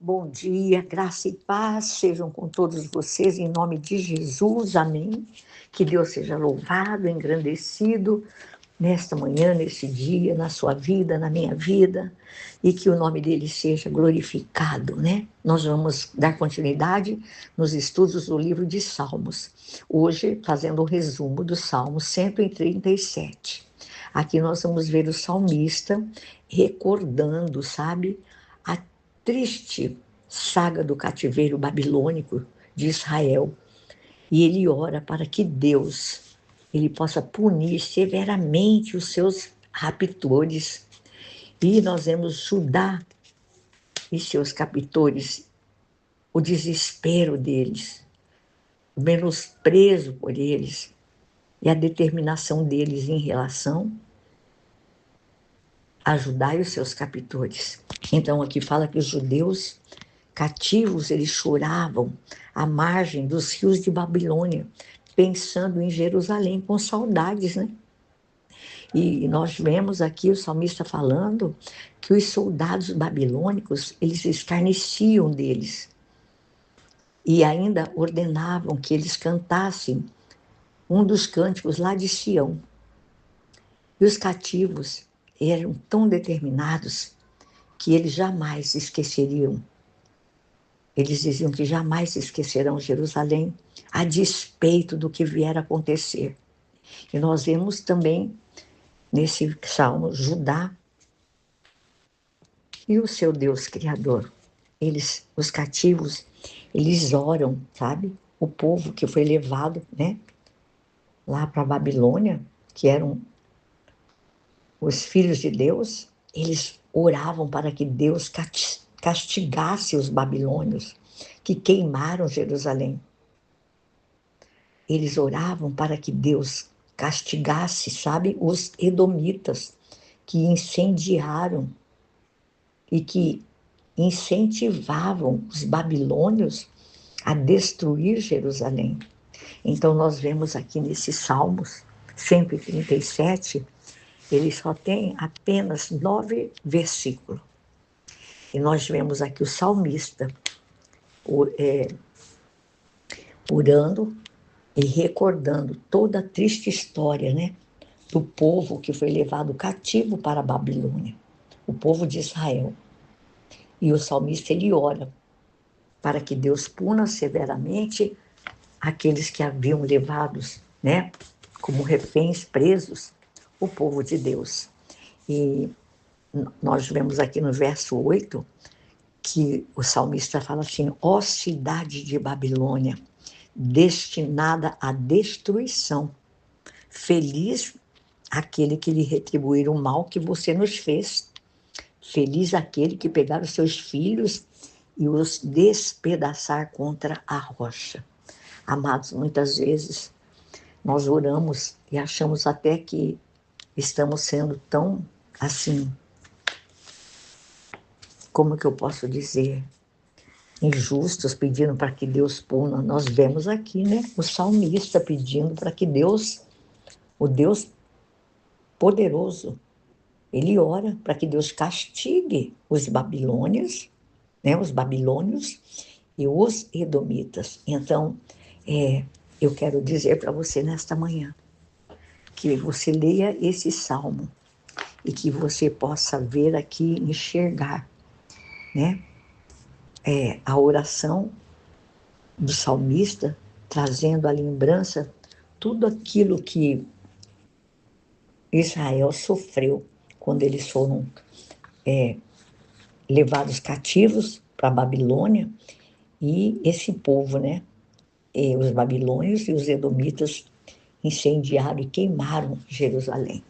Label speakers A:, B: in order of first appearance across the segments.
A: Bom dia, graça e paz sejam com todos vocês, em nome de Jesus, amém. Que Deus seja louvado, engrandecido nesta manhã, nesse dia, na sua vida, na minha vida, e que o nome dele seja glorificado, né? Nós vamos dar continuidade nos estudos do livro de Salmos, hoje fazendo um resumo do Salmo 137. Aqui nós vamos ver o salmista recordando, sabe, a triste saga do cativeiro babilônico de Israel. E ele ora para que Deus ele possa punir severamente os seus raptores. E nós vemos Judá e seus captores, o desespero deles, o menosprezo por eles e a determinação deles em relação a Judá e os seus captores. Então aqui fala que os judeus cativos, eles choravam à margem dos rios de Babilônia, pensando em Jerusalém com saudades, né? E nós vemos aqui o salmista falando que os soldados babilônicos, eles escarneciam deles e ainda ordenavam que eles cantassem um dos cânticos lá de Sião. E os cativos eram tão determinados que eles jamais esqueceriam. Eles diziam que jamais esquecerão Jerusalém, a despeito do que vier a acontecer. E nós vemos também nesse salmo Judá e o seu Deus Criador. Eles, os cativos, eles oram, sabe? O povo que foi levado, né, lá para a Babilônia, que eram os filhos de Deus, eles oravam para que Deus castigasse os babilônios que queimaram Jerusalém. Eles oravam para que Deus castigasse, sabe, os edomitas que incendiaram e que incentivavam os babilônios a destruir Jerusalém. Então nós vemos aqui nesse Salmos 137, ele só tem apenas 9 versículos. E nós vemos aqui o salmista orando e recordando toda a triste história, né, do povo que foi levado cativo para a Babilônia, o povo de Israel. E o salmista, ele ora para que Deus puna severamente aqueles que haviam levados, né, como reféns presos, o povo de Deus. E nós vemos aqui no verso 8 que o salmista fala assim: ó cidade de Babilônia, destinada à destruição, feliz aquele que lhe retribuir o mal que você nos fez, feliz aquele que pegar os seus filhos e os despedaçar contra a rocha. Amados, muitas vezes nós oramos e achamos até que estamos sendo tão, assim, como que eu posso dizer, injustos, pedindo para que Deus puna. Nós vemos aqui, né, o salmista pedindo para que Deus, o Deus poderoso, ele ora para que Deus castigue os babilônios, né, os babilônios e os edomitas. Então, eu quero dizer para você nesta manhã que você leia esse salmo e que você possa ver aqui, enxergar, né, a oração do salmista, trazendo à lembrança tudo aquilo que Israel sofreu quando eles foram levados cativos para a Babilônia, e esse povo, né, os babilônios e os edomitas incendiaram e queimaram Jerusalém.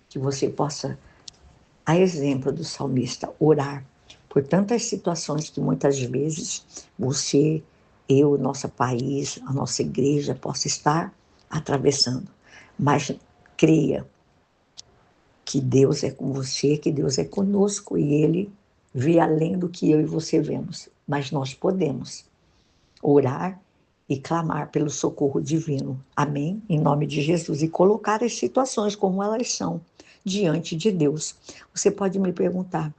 A: Que você possa, a exemplo do salmista, orar por tantas situações que muitas vezes você, eu, nosso país, a nossa igreja possa estar atravessando. Mas creia que Deus é com você, que Deus é conosco e Ele vê além do que eu e você vemos. Mas nós podemos orar e clamar pelo socorro divino. Amém? Em nome de Jesus. E colocar as situações como elas são diante de Deus. Você pode me perguntar: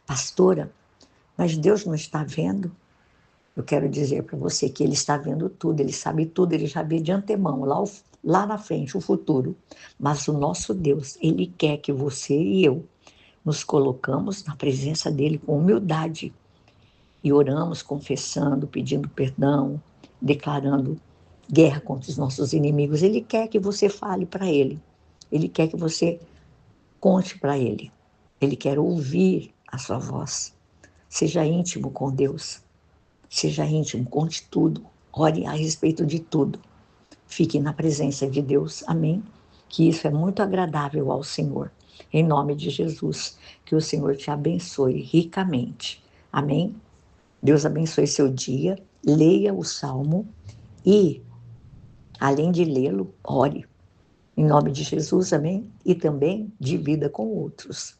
A: pastora, Mas Deus não está vendo? Eu quero dizer para você que Ele está vendo tudo, Ele sabe tudo, Ele já vê de antemão, lá na frente, o futuro. Mas o nosso Deus, Ele quer que você e eu nos colocamos na presença dEle com humildade e oramos confessando, pedindo perdão, declarando guerra contra os nossos inimigos. Ele quer que você fale para Ele, Ele quer que você conte para Ele, Ele quer ouvir a sua voz. Seja íntimo com Deus. Seja íntimo, conte tudo, ore a respeito de tudo. Fique na presença de Deus, amém? Que isso é muito agradável ao Senhor. Em nome de Jesus, que o Senhor te abençoe ricamente, amém? Deus abençoe seu dia, leia o Salmo e, além de lê-lo, ore. Em nome de Jesus, amém? E também divida com outros.